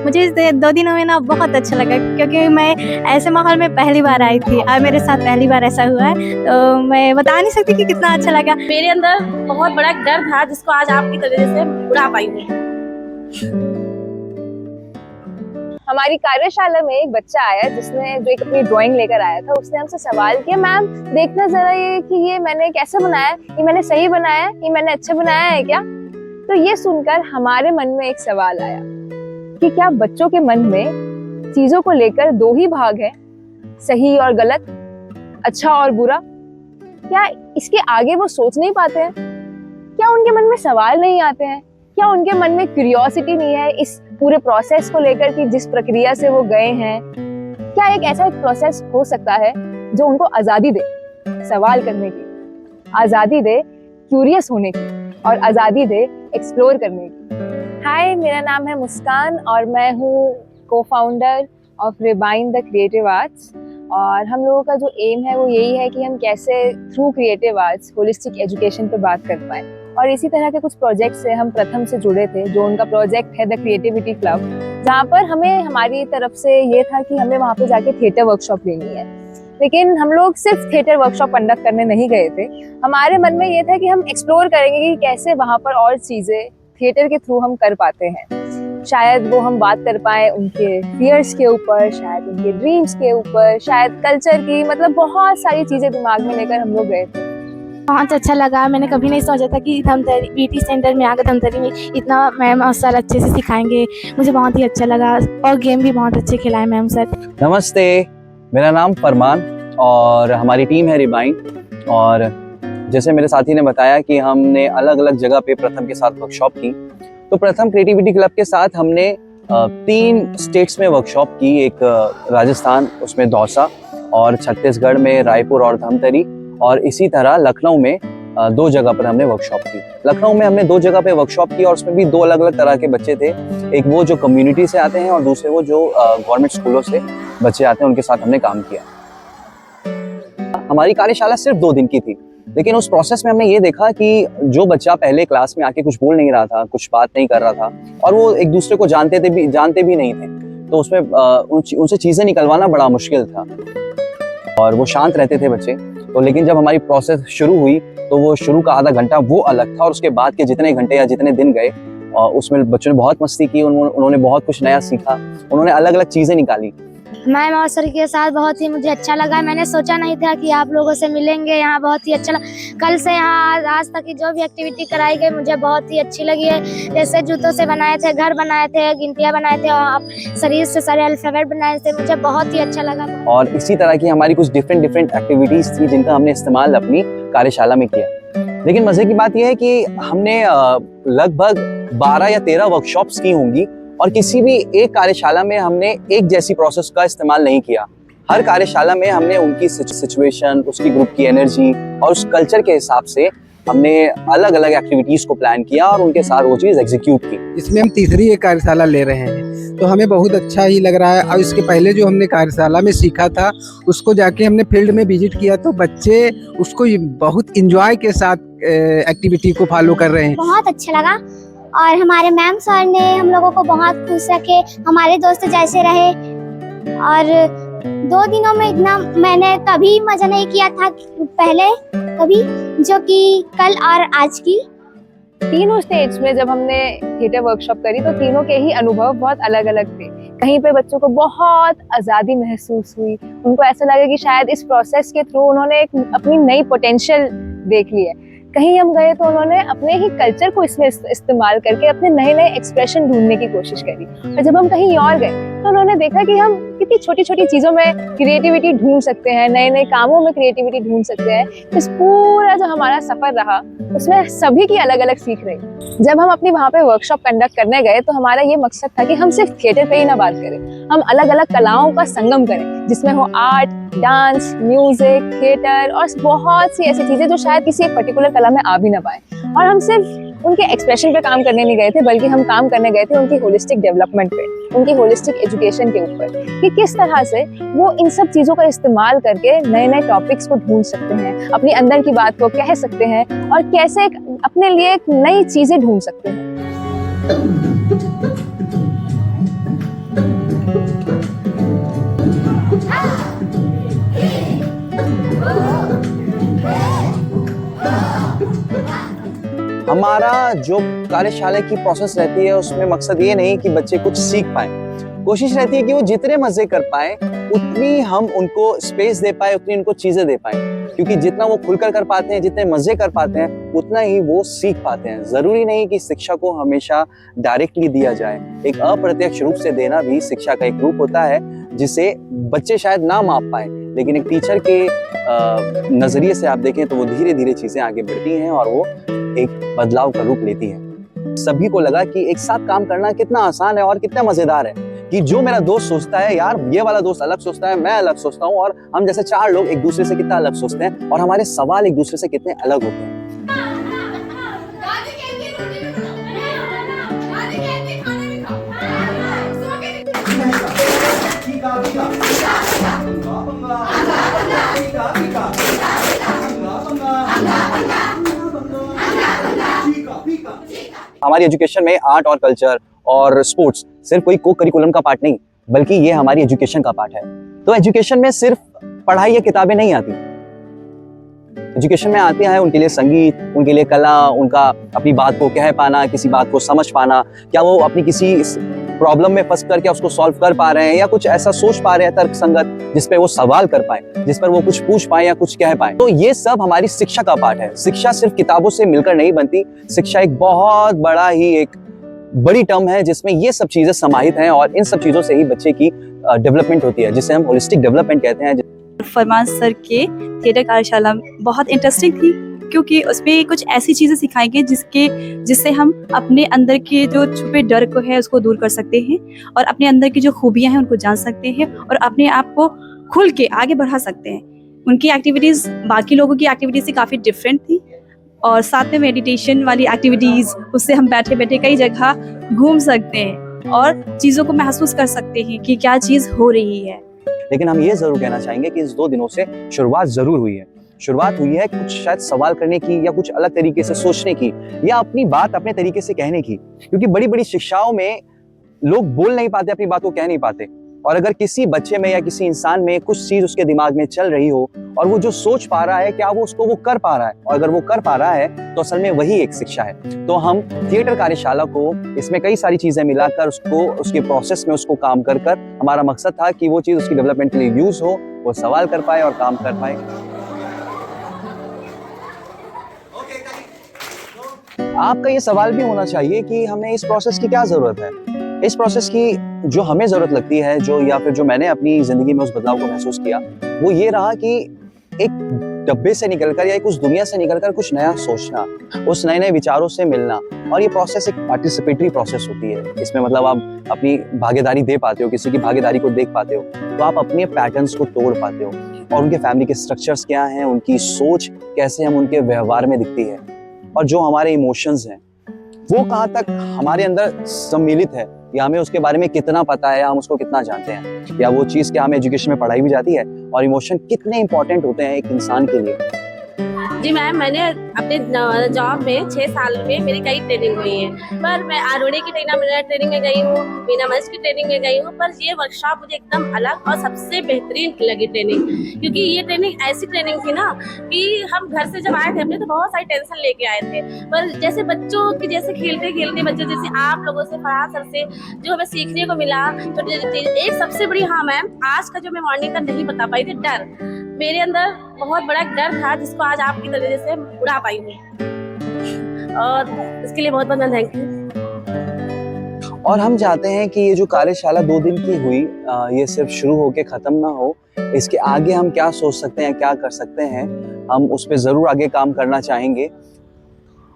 मुझे इस 2 दिनों में ना बहुत अच्छा लगा, क्योंकि मैं ऐसे माहौल में पहली बार आई थी और मेरे साथ पहली बार ऐसा हुआ है, तो मैं बता नहीं सकती कि कितना अच्छा लगा। मेरे अंदर बहुत बड़ा डर था जिसको आज आपकी वजह से उड़ा पाई हूँ। हमारी कार्यशाला में एक बच्चा आया जिसने जो एक अपनी ड्राइंग लेकर आया था। उसने हमसे सवाल किया, मैम देखना जरा ये कि ये मैंने कैसे बनाया, ये मैंने सही बनाया है, ये मैंने अच्छा बनाया है क्या। तो ये सुनकर हमारे मन में एक सवाल आया कि क्या बच्चों के मन में चीजों को लेकर 2 ही भाग है, सही और गलत, अच्छा और बुरा। क्या इसके आगे वो सोच नहीं पाते हैं? क्या उनके मन में सवाल नहीं आते हैं? क्या उनके मन में क्यूरियोसिटी नहीं है इस पूरे प्रोसेस को लेकर कि जिस प्रक्रिया से वो गए हैं? क्या एक ऐसा एक प्रोसेस हो सकता है जो उनको आजादी दे सवाल करने की, आजादी दे क्यूरियस होने की और आजादी दे एक्सप्लोर करने की? हाय, मेरा नाम है मुस्कान और मैं हूँ को-फाउंडर ऑफ रिबाइन द क्रिएटिव आर्ट्स। और हम लोगों का जो एम है वो यही है कि हम कैसे through creative arts holistic education पे बात कर पाएं। और इसी तरह के कुछ प्रोजेक्ट से हम प्रथम से जुड़े थे, जो उनका प्रोजेक्ट है द क्रिएटिविटी क्लब, जहाँ पर हमें हमारी तरफ से ये था कि हमें वहाँ पे जाके थिएटर वर्कशॉप लेनी है। लेकिन हम लोग सिर्फ थिएटर वर्कशॉप कंडक्ट करने नहीं गए थे। हमारे मन में ये था कि हम एक्सप्लोर करेंगे कि कैसे वहाँ पर और चीज़ें थिएटर के थ्रू हम कर पाते हैं। शायद वो हम बात कर पाए उनके फियर्स के ऊपर, शायद उनके ड्रीम्स के ऊपर, शायद कल्चर की, मतलब बहुत सारी चीज़ें दिमाग में लेकर हम लोग गए थे। बहुत अच्छा लगा। मैंने कभी नहीं सोचा था कि धमतरी पीटी सेंटर में आकर धमतरी में इतना मैम और सर अच्छे से सिखाएंगे। मुझे बहुत ही अच्छा लगा और गेम भी बहुत अच्छे खिलाए मैम सर। नमस्ते, मेरा नाम फरमान और हमारी टीम है रिबाइन। और जैसे मेरे साथी ने बताया कि हमने अलग अलग जगह पे प्रथम के साथ वर्कशॉप की, तो प्रथम क्रिएटिविटी क्लब के साथ हमने 3 स्टेट्स में वर्कशॉप की। एक राजस्थान, उसमें दौसा, और छत्तीसगढ़ में रायपुर और धमतरी, और इसी तरह लखनऊ में 2 जगह पर हमने वर्कशॉप की। लखनऊ में हमने 2 जगह पे वर्कशॉप की और उसमें भी 2 अलग अलग तरह के बच्चे थे। एक वो जो कम्युनिटी से आते हैं और दूसरे वो जो गवर्नमेंट स्कूलों से बच्चे आते हैं, उनके साथ हमने काम किया। हमारी कार्यशाला सिर्फ 2 दिन की थी, लेकिन उस प्रोसेस में हमने ये देखा कि जो बच्चा पहले क्लास में आके कुछ बोल नहीं रहा था, कुछ बात नहीं कर रहा था, और वो एक दूसरे को जानते भी नहीं थे, तो उसमें उनसे चीज़ें निकलवाना बड़ा मुश्किल था और वो शांत रहते थे बच्चे। तो लेकिन जब हमारी प्रोसेस शुरू हुई तो वो शुरू का आधा घंटा वो अलग था, और उसके बाद के जितने घंटे या जितने दिन गए उसमें बच्चों ने बहुत मस्ती की, उन्होंने बहुत कुछ नया सीखा, उन्होंने अलग अलग चीज़ें निकाली। मैम और सर के साथ बहुत ही मुझे अच्छा लगा। मैंने सोचा नहीं था कि आप लोगों से मिलेंगे, यहाँ बहुत ही अच्छा लगा। कल से यहाँ आज तक की जो भी एक्टिविटी कराई गई मुझे बहुत ही अच्छी लगी है। जैसे जूतों से बनाए थे, घर बनाए थे, गिनतियाँ बनाए थे और शरीर से सारे अल्फाबेट बनाए थे, मुझे बहुत ही अच्छा लगा। और इसी तरह की हमारी कुछ डिफरेंट एक्टिविटीज़ थी जिनका हमने इस्तेमाल अपनी कार्यशाला में किया। लेकिन मज़े की बात यह है कि हमने लगभग 12 या 13 वर्कशॉप्स की होंगी, और किसी भी एक कार्यशाला में हमने एक जैसी प्रोसेस का इस्तेमाल नहीं किया। हर कार्यशाला में हमने उनकी सिचुएशन, उसकी ग्रुप की एनर्जी और उस कल्चर के हिसाब से हमने अलग अलग एक्टिविटीज़ को प्लान किया और उनके साथ वो चीज़ एग्जीक्यूट की। इसमें हम तीसरी एक कार्यशाला ले रहे हैं, तो हमें बहुत अच्छा ही लग रहा है। और इसके पहले जो हमने कार्यशाला में सीखा था उसको जाके हमने फील्ड में विजिट किया, तो बच्चे उसको बहुत इंजॉय के साथ एक्टिविटी को फॉलो कर रहे हैं। बहुत अच्छा लगा और हमारे मैम सर ने हम लोगों को बहुत खुश रखे, हमारे दोस्त जैसे रहे। और 2 दिनों में इतना मैंने कभी मजा नहीं किया था पहले कभी, जो कि कल और आज की। तीनों स्टेज में जब हमने थिएटर वर्कशॉप करी तो तीनों के ही अनुभव बहुत अलग अलग थे। कहीं पे बच्चों को बहुत आज़ादी महसूस हुई, उनको ऐसा लगा कि शायद इस प्रोसेस के थ्रू उन्होंने एक अपनी नई पोटेंशियल देख ली है। कहीं हम गए तो उन्होंने अपने ही कल्चर को इसमें इस्तेमाल करके अपने नए नए एक्सप्रेशन ढूंढने की कोशिश करी। और जब हम कहीं और गए तो उन्होंने देखा कि हम कितनी छोटी छोटी चीज़ों में क्रिएटिविटी ढूंढ सकते हैं, नए नए कामों में क्रिएटिविटी ढूंढ सकते हैं। इस पूरा जो हमारा सफ़र रहा उसमें सभी की अलग अलग सीख रही। जब हम अपनी वहाँ पे वर्कशॉप कंडक्ट करने गए तो हमारा ये मकसद था कि हम सिर्फ थिएटर पे ही ना बात करें, हम अलग अलग कलाओं का संगम करें, जिसमें हो आर्ट, डांस, म्यूजिक, थिएटर और बहुत सी ऐसी चीज़ें जो शायद किसी एक पर्टिकुलर कला में आ भी ना पाए। और हम सिर्फ उनके एक्सप्रेशन पे काम करने नहीं गए थे, बल्कि हम काम करने गए थे उनकी होलिस्टिक डेवलपमेंट पे, उनकी होलिस्टिक एजुकेशन के ऊपर, कि किस तरह से वो इन सब चीज़ों का इस्तेमाल करके नए नए टॉपिक्स को ढूंढ सकते हैं, अपनी अंदर की बात को कह सकते हैं और कैसे अपने लिए एक नई चीज़ें ढूंढ सकते हैं। हमारा जो कार्यशाला की प्रोसेस रहती है उसमें मकसद ये नहीं कि बच्चे कुछ सीख पाए, कोशिश रहती है कि वो जितने मजे कर पाए उतनी हम उनको स्पेस दे पाए, उतनी उनको चीजें दे पाए, क्योंकि जितना वो खुलकर कर पाते हैं, जितने मजे कर पाते हैं, उतना ही वो सीख पाते हैं। जरूरी नहीं कि शिक्षा को हमेशा डायरेक्टली दिया जाए, एक अप्रत्यक्ष रूप से देना भी शिक्षा का एक रूप होता है जिसे बच्चे शायद ना माप पाए, लेकिन एक टीचर के नजरिए से आप देखें तो वो धीरे धीरे चीजें आगे बढ़ती हैं और वो एक बदलाव का रूप लेती है। सभी को लगा कि एक साथ काम करना कितना आसान है और कितना मजेदार है, कि जो मेरा दोस्त सोचता है, यार ये वाला दोस्त अलग सोचता है, मैं अलग सोचता हूँ, और हम जैसे चार लोग एक दूसरे से कितना अलग सोचते हैं और हमारे सवाल एक दूसरे से कितने अलग होते हैं। हमारी एजुकेशन में आर्ट और कल्चर और स्पोर्ट्स सिर्फ कोई को करिकुलम का पार्ट नहीं, बल्कि ये हमारी एजुकेशन का पार्ट है। तो एजुकेशन में सिर्फ पढ़ाई या किताबें नहीं आती, एजुकेशन में आती है उनके लिए संगीत, उनके लिए कला, उनका अपनी बात को कह पाना, किसी बात को समझ पाना, क्या वो अपनी किसी प्रॉब्लम में फंस कर क्या उसको सॉल्व कर पा रहे हैं, या कुछ ऐसा सोच पा रहे हैं तर्क संगत जिस पे वो सवाल कर पाए, जिस पर वो कुछ पूछ पाए या कुछ कह पाए। तो ये सब हमारी शिक्षा का पार्ट है। शिक्षा सिर्फ किताबों से मिलकर नहीं बनती, शिक्षा एक बहुत बड़ा ही एक बड़ी टर्म है जिसमें ये सब चीजें समाहित हैं, और इन सब चीजों से ही बच्चे की डेवलपमेंट होती है, जिसे हम होलिस्टिक डेवलपमेंट कहते हैं। फरमान सर के थिएटर कार्यशाला बहुत इंटरेस्टिंग थी, क्योंकि उसमें कुछ ऐसी चीज़ें सिखाई गई जिससे हम अपने अंदर के जो छुपे डर को है उसको दूर कर सकते हैं, और अपने अंदर की जो खूबियां हैं उनको जान सकते हैं, और अपने आप को खुल के आगे बढ़ा सकते हैं। उनकी एक्टिविटीज़ बाकी लोगों की एक्टिविटीज़ से काफ़ी डिफरेंट थी, और साथ में मेडिटेशन वाली एक्टिविटीज़, उससे हम बैठे बैठे कई जगह घूम सकते हैं और चीज़ों को महसूस कर सकते हैं कि क्या चीज़ हो रही है। लेकिन हम ये जरूर कहना चाहेंगे कि इस 2 दिनों से शुरुआत जरूर हुई है। शुरुआत हुई है कुछ शायद सवाल करने की, या कुछ अलग तरीके से सोचने की, या अपनी बात अपने तरीके से कहने की, क्योंकि बड़ी बड़ी शिक्षाओं में लोग बोल नहीं पाते, अपनी बात को कह नहीं पाते। और अगर किसी बच्चे में या किसी इंसान में कुछ चीज उसके दिमाग में चल रही हो और वो जो सोच पा रहा है, क्या वो उसको वो कर पा रहा है, और अगर वो कर पा रहा है तो असल में वही एक शिक्षा है। तो हम थिएटर कार्यशाला को इसमें कई सारी चीजें मिलाकर उसको उसके प्रोसेस में उसको काम कर हमारा मकसद था कि वो चीज उसकी डेवलपमेंट के लिए यूज हो, वो सवाल कर पाए और काम कर पाए। आपका ये सवाल भी होना चाहिए कि हमें इस प्रोसेस की क्या जरूरत है। इस प्रोसेस की जो हमें जरूरत लगती है, जो या फिर जो मैंने अपनी जिंदगी में उस बदलाव को महसूस किया, वो ये रहा कि एक डब्बे से निकलकर या एक उस दुनिया से निकलकर कुछ नया सोचना, उस नए नए विचारों से मिलना। और ये प्रोसेस एक पार्टिसिपेटरी प्रोसेस होती है। इसमें मतलब आप अपनी भागीदारी दे पाते हो, किसी की भागीदारी को देख पाते हो, तो आप अपने पैटर्न्स को तोड़ पाते हो, और उनके फैमिली के स्ट्रक्चर्स क्या हैं, उनकी सोच कैसे हम उनके व्यवहार में दिखती है, और जो हमारे इमोशंस हैं वो कहाँ तक हमारे अंदर सम्मिलित है, या हमें उसके बारे में कितना पता है, हम उसको कितना जानते हैं, या वो चीज़ क्या हमें एजुकेशन में पढ़ाई भी जाती है, और इमोशन कितने इंपॉर्टेंट होते हैं एक इंसान के लिए। जी मैम, मैंने अपने जॉब में 6 साल में मेरी कई ट्रेनिंग हुई है, पर मैं आरोड़ी की ट्रेनिंग में गई हूँ, मीना मंच की ट्रेनिंग में गई हूँ, पर ये वर्कशॉप मुझे एकदम अलग और सबसे बेहतरीन लगी ट्रेनिंग। क्योंकि ये ट्रेनिंग ऐसी ट्रेनिंग थी ना कि हम घर से जब आए थे अपने तो बहुत सारी टेंशन लेके आए थे, पर जैसे बच्चों की जैसे खेलते खेलते बच्चों जैसे आप लोगों से, फरहाद सर से जो हमें सीखने को मिला, तो एक सबसे बड़ी, हाँ मैम, आज का जो मैं मॉर्निंग का नहीं बता पाई थी, डर, मेरे अंदर बहुत बड़ा डर था जिसको आज आपकी तरह से उड़ा पाई हूँ, और इसके लिए बहुत बहुत थैंक यू। और हम चाहते हैं कि ये जो कार्यशाला 2 दिन की हुई, ये सिर्फ शुरू होके खत्म ना हो। इसके आगे हम क्या सोच सकते हैं, क्या कर सकते हैं, हम उस पर जरूर आगे काम करना चाहेंगे,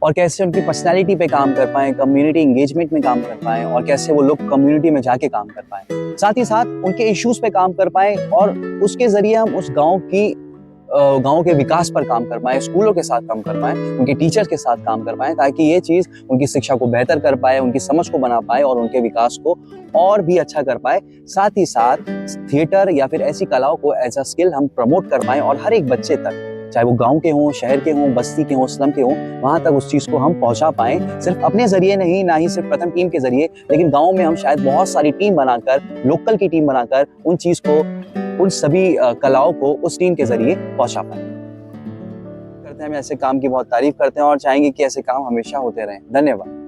और कैसे उनकी पर्सनैलिटी पे काम कर पाएं, कम्युनिटी इंगेजमेंट में काम कर पाएं, और कैसे वो लोग कम्युनिटी में जाके काम कर पाएं, साथ ही साथ उनके इश्यूज पे काम कर पाएं, और उसके जरिए हम उस गांव के विकास पर काम कर पाएं, स्कूलों के साथ काम कर पाएं, उनके टीचर्स के साथ काम कर पाएं, ताकि ये चीज़ उनकी शिक्षा को बेहतर कर पाए, उनकी समझ को बना पाए, और उनके विकास को और भी अच्छा कर पाए। साथ ही साथ थिएटर या फिर ऐसी कलाओं को एज अ स्किल हम प्रमोट कर पाएं, और हर एक बच्चे तक, चाहे वो गांव के हों, शहर के हों, बस्ती के हों, स्लम के हों, वहां तक उस चीज को हम पहुंचा पाएं, सिर्फ अपने जरिए नहीं, ना ही सिर्फ प्रथम टीम के जरिए, लेकिन गांव में हम शायद बहुत सारी टीम बनाकर, लोकल की टीम बनाकर उन चीज को, उन सभी कलाओं को उस टीम के जरिए पहुंचा पाएं। करते हैं, हम ऐसे काम की बहुत तारीफ करते हैं और चाहेंगे कि ऐसे काम हमेशा होते रहें। धन्यवाद।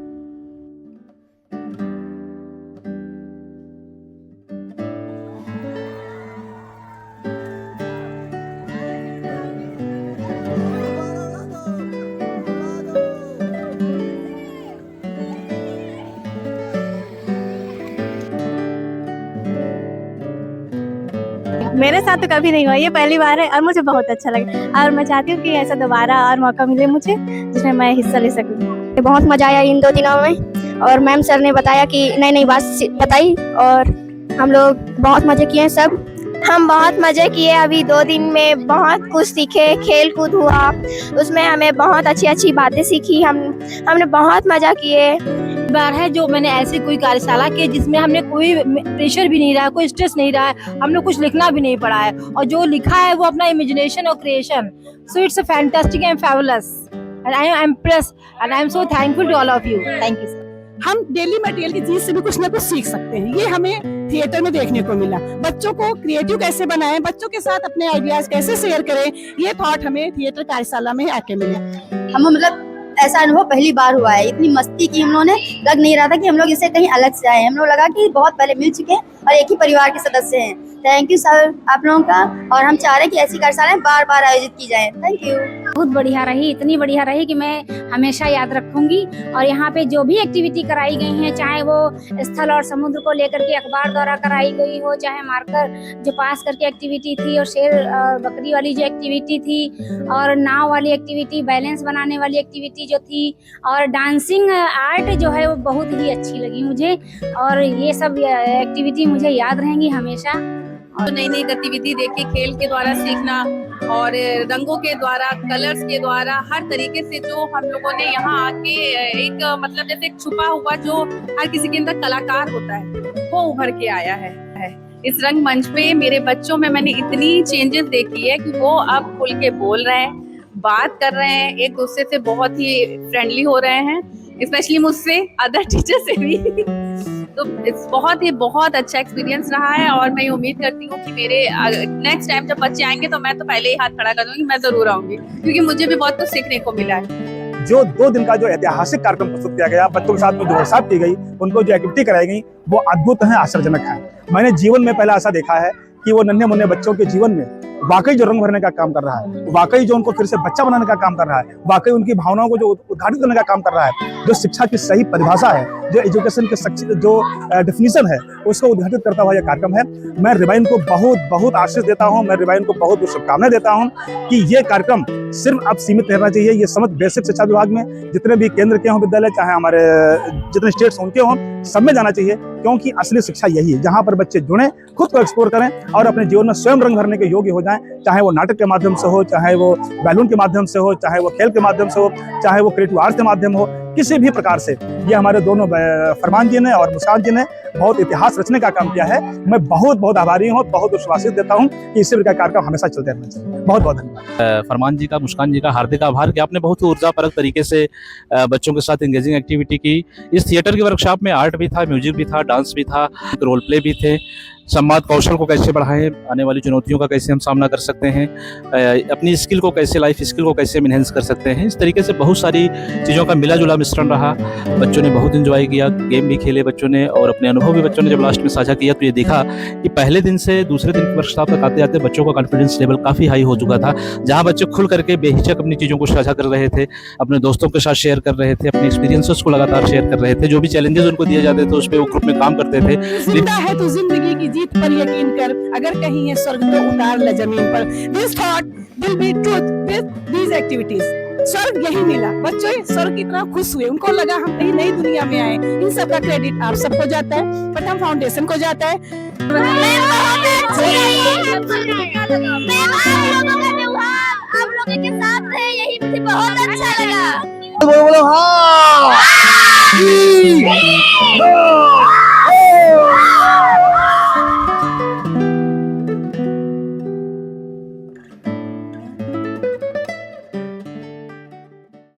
मेरे साथ तो कभी नहीं हुआ, ये पहली बार है और मुझे बहुत अच्छा लगा और मैं चाहती हूँ कि ऐसा दोबारा और मौका मिले मुझे जिसमें मैं हिस्सा ले सकूँ। बहुत मजा आया इन 2 दिनों में और मैम सर ने बताया कि नई नई बात बताई और हम लोग बहुत मजे किए सब। हम बहुत मजे किए, अभी 2 दिन में बहुत कुछ सीखे, खेल कूद हुआ, उसमें हमें बहुत अच्छी अच्छी बातें सीखी। हमने बहुत मजा किए। बार है जो मैंने ऐसी कोई कार्यशाला की जिसमें हमने कोई प्रेशर भी नहीं रहा, कोई स्ट्रेस नहीं रहा है, हमने कुछ लिखना भी नहीं पड़ा है और जो लिखा है वो अपना इमेजिनेशन और creation. So it's a fantastic and fabulous and I am impressed and I am so thankful to all of you. Thank you sir. हम डेली मटेरियल की चीज से भी कुछ ना कुछ सीख सकते हैं, ये हमें थिएटर में देखने को मिला। बच्चों को क्रिएटिव कैसे बनाएं, बच्चों के साथ अपने आइडियाज कैसे शेयर करें, ये थॉट हमें थिएटर कार्यशाला में आके मिले। हम मतलब ऐसा अनुभव पहली बार हुआ है, इतनी मस्ती की हम लोगों ने, लग नहीं रहा था कि हम लोग इससे कहीं अलग से आए हैं। हम लोग लगा कि बहुत पहले मिल चुके हैं और एक ही परिवार के सदस्य हैं। थैंक यू सर आप लोगों का, और हम चाह रहे हैं कि ऐसी कार्यशालाएं बार बार आयोजित की जाए। Thank you. बहुत बढ़िया रही, इतनी बढ़िया रही कि मैं हमेशा याद रखूंगी। और यहाँ पे जो भी एक्टिविटी कराई गई हैं, चाहे वो स्थल और समुद्र को लेकर के अखबार द्वारा कराई गई हो, चाहे मार्कर जो पास करके एक्टिविटी थी, और शेर बकरी वाली जो एक्टिविटी थी, और नाव वाली एक्टिविटी, बैलेंस बनाने वाली एक्टिविटी जो थी, और डांसिंग आर्ट जो है वो बहुत ही अच्छी लगी मुझे। और ये सब एक्टिविटी मुझे याद रहेंगी हमेशा। और नई नई गतिविधि देख के, खेल के द्वारा सीखना और रंगों के द्वारा, कलर्स के द्वारा, हर तरीके से जो हम लोगों ने यहाँ आके एक मतलब जैसे एक छुपा हुआ जो हर किसी के अंदर कलाकार होता है वो उभर के आया है। इस रंग मंच पे मेरे बच्चों में मैंने इतनी चेंजेस देखी है कि वो अब खुल के बोल रहे हैं, बात कर रहे हैं, एक दूसरे से बहुत ही फ्रेंडली हो रहे हैं, स्पेशली मुझसे, अदर टीचर से भी। तो बहुत अच्छा एक्सपीरियंस रहा है और मैं उम्मीद करती हूँ कि मेरे नेक्स्ट टाइम जब बच्चे आएंगे तो मैं तो पहले ही हाथ खड़ा कर दूंगी, मैं जरूर आऊंगी, क्योंकि मुझे भी बहुत कुछ सीखने को मिला है। जो 2 दिन का जो ऐतिहासिक कार्यक्रम प्रस्तुत किया गया, बच्चों के साथ में जो वर्कशॉप की गई, उनको जो एक्टिविटी कराई गई, वो अद्भुत है, आश्चर्यजनक है। मैंने जीवन में पहला ऐसा देखा है कि वो नन्हे मुन्ने बच्चों के जीवन में वाकई जो रंग भरने का काम कर रहा है, वाकई जो उनको फिर से बच्चा बनाने का काम कर रहा है, वाकई उनकी भावनाओं को जो उद्घाटित करने का काम कर रहा है, जो शिक्षा की सही परिभाषा है, जो एजुकेशन की जो डेफिनेशन है, उसको उद्घाटित करता हुआ यह कार्यक्रम है। मैं रिबाइन को बहुत आशीष देता हूँ, मैं रिबाइन को बहुत शुभकामनाएं देता हूँ कि ये कार्यक्रम सिर्फ अब सीमित रहना चाहिए। ये समस्त बेसिक शिक्षा विभाग में जितने भी केंद्र के हों विद्यालय, चाहे हमारे जितने स्टेट्स उनके हों, सब में जाना चाहिए, क्योंकि असली शिक्षा यही है, जहाँ पर बच्चे जुड़ें, खुद को एक्सप्लोर करें और अपने जीवन में स्वयं रंग भरने के योग्य हो जाएं, चाहे वो नाटक के माध्यम से हो, चाहे वो बैलून के माध्यम से हो, चाहे वो खेल के माध्यम से हो, चाहे वो क्रिएटिव आर्ट के माध्यम हो, किसी भी प्रकार से। ये हमारे दोनों फरमान जी ने और मुस्कान जी ने बहुत इतिहास रचने का काम किया है। मैं बहुत आभारी हूँ, बहुत विश्वासित देता हूँ कि इसी प्रकार कार्यक्रम हमेशा चलते रहना चाहिए। बहुत धन्यवाद। फरमान जी का, मुस्कान जी का हार्दिक आभार कि आपने बहुत ही ऊर्जापरक तरीके से बच्चों के साथ एंगेजिंग एक्टिविटी की। इस थिएटर की वर्कशॉप में आर्ट भी था, म्यूजिक भी था, डांस भी था, रोल प्ले भी थे। संवाद कौशल को कैसे बढ़ाएं, आने वाली चुनौतियों का कैसे हम सामना कर सकते हैं, अपनी स्किल को कैसे, लाइफ स्किल को कैसे हम इनहेंस कर सकते हैं, इस तरीके से बहुत सारी चीज़ों का मिला जुला मिश्रण रहा। बच्चों ने बहुत एंजॉय किया, गेम भी खेले बच्चों ने, और अपने अनुभव भी बच्चों ने जब लास्ट में साझा किया तो ये देखा कि पहले दिन से दूसरे दिन की वर्कशॉप तक आते आते बच्चों का कॉन्फिडेंस लेवल काफ़ी हाई हो चुका था। जहाँ बच्चे खुल करके बेहिचक अपनी चीज़ों को साझा कर रहे थे, अपने दोस्तों के साथ शेयर कर रहे थे, अपने एक्सपीरियंसेस को लगातार शेयर कर रहे थे, जो भी चैलेंजेस उनको दिए जाते थे उस पर वो ग्रुप में काम करते थे। जिंदा है तो जिंदगी की जीत पर यकीन कर, अगर कहीं है स्वर्ग तो उतार ले जमीन पर। This thought will be truth with these activities. स्वर्ग यही मिला, बच्चों स्वर्ग की तरह खुश हुए, उनको लगा हम कहीं नई दुनिया में आए। इन सब का क्रेडिट आप सबको जाता है, प्रथम फाउंडेशन को जाता है। आप लोगों के साथ रहे, यही मुझे बहुत अच्छा लगा। बोलो हाँ।